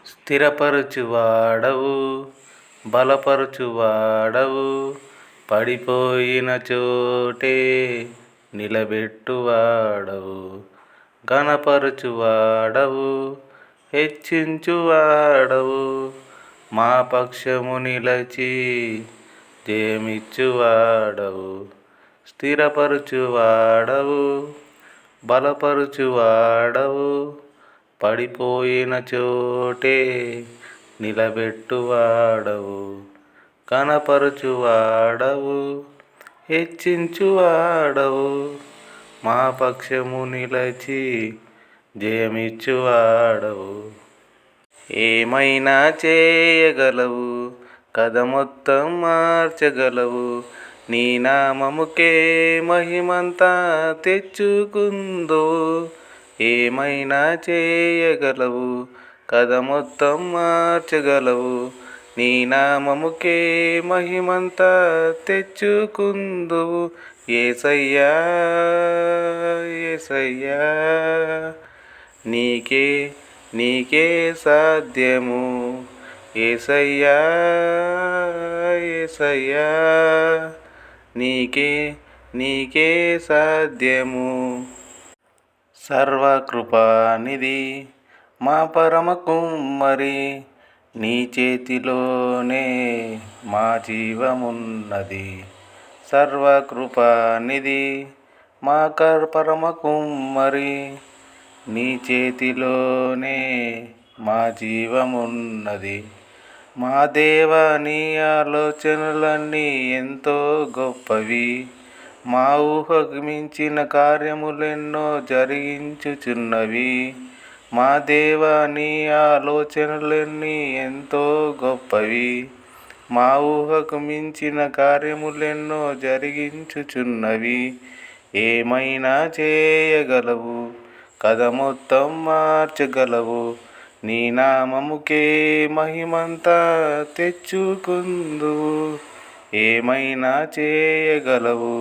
స్థిరపరచువాడవు, బలపరచువాడవు, పడిపోయిన చోటే నిలబెట్టువాడవు, ఘనపరచువాడవు, హెచ్చించువాడవు, మా పక్షము నిలచి జయమిచ్చువాడవు, స్థిరపరచువాడవు, బలపరచువాడవు, పడిపోయిన చోటే నిలబెట్టువాడవు, ఘనపరచువాడవు, హెచ్చించువాడవు, మా పక్షము నిలచి జయమిచ్చువాడవు. ఏమైనా చేయగలవు, కథ మొత్తం మార్చగలవు, నీ నామముకే మహిమంతా తెచ్చుకుందువు. ఏమైనా చేయగలవు, కథ మొత్తం మార్చగలవు, నీ నామముకే మహిమంతా తెచ్చుకుందువు. యేసయ్యా యేసయ్యా, నీకే సాధ్యము. యేసయ్యా యేసయ్యా, నీకే సాధ్యము. సర్వకృపానిధి మా పరమ కుమ్మరి, నీ చేతిలోనే మా జీవమున్నది. సర్వకృపానిధి మా పరమ కుమ్మరి, నీ చేతిలోనే మా జీవమున్నది. మా దేవా, నీ ఆలోచనలన్నీ ఎంతో గొప్పవి, మా ఊహకు మించిన కార్యములెన్నో జరిగించుచున్నవి. మా దేవా, నీ ఆలోచనలన్నీ ఎంతో గొప్పవి, మా ఊహకు మించిన కార్యములెన్నో జరిగించుచున్నవి. ఏమైనా చేయగలవు, కథ మొత్తం మార్చగలవు, నీ నామముకే మహిమంతా తెచ్చుకుందువు. ఏమైనా చేయగలవు,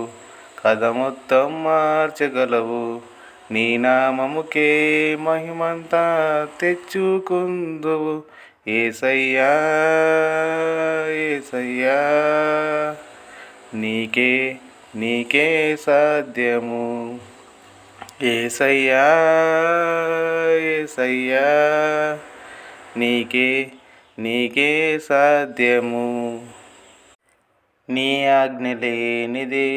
కథ మొత్తం మార్చగలవు, నీ నామముకే మహిమంతా తెచ్చుకుందువు. యేసయ్యా యేసయ్యా, నీకే సాధ్యము. యేసయ్యా యేసయ్యా, నీకే సాధ్యము. నీ ఆజ్ఞ లేనిదే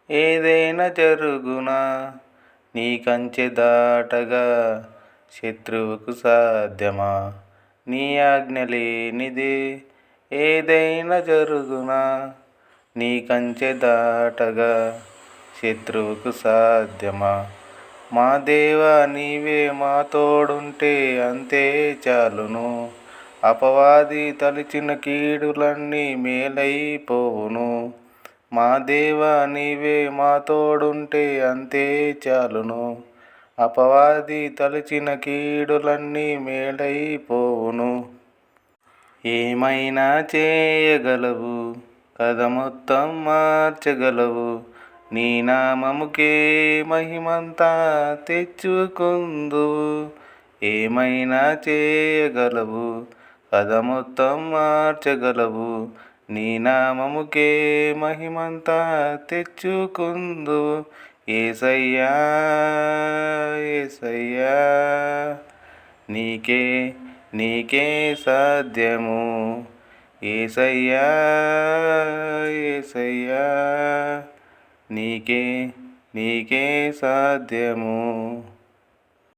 ఏదైనా జరుగునా, నీ కంచె దాటగా శత్రువుకు సాధ్యమా. నీ ఆజ్ఞ లేనిదే ఏదైనా జరుగునా, నీ కంచె దాటగా శత్రువుకు సాధ్యమా. మా దేవా, నీవే మా తోడుంటే అంతే చాలును, అపవాది తలిచిన కీడులన్నీ మేలైపోవును. మా దేవా, నీవే మా తోడుంటే అంతే చాలును, అపవాది తలిచిన కీడులన్నీ మేలైపోవును. ఏమైనా చేయగలవు, కథ మొత్తం మార్చగలవు, నీ నామముకే మహిమంతా తెచ్చుకుందువు. ఏమైనా చేయగలవు, కథ మొత్తం మార్చగలవు, నీ నామముకే మహిమంతా తెచ్చుకుందువు. యేసయ్యా యేసయ్యా, నీకే సాధ్యము. యేసయ్యా యేసయ్యా, నీకే సాధ్యము.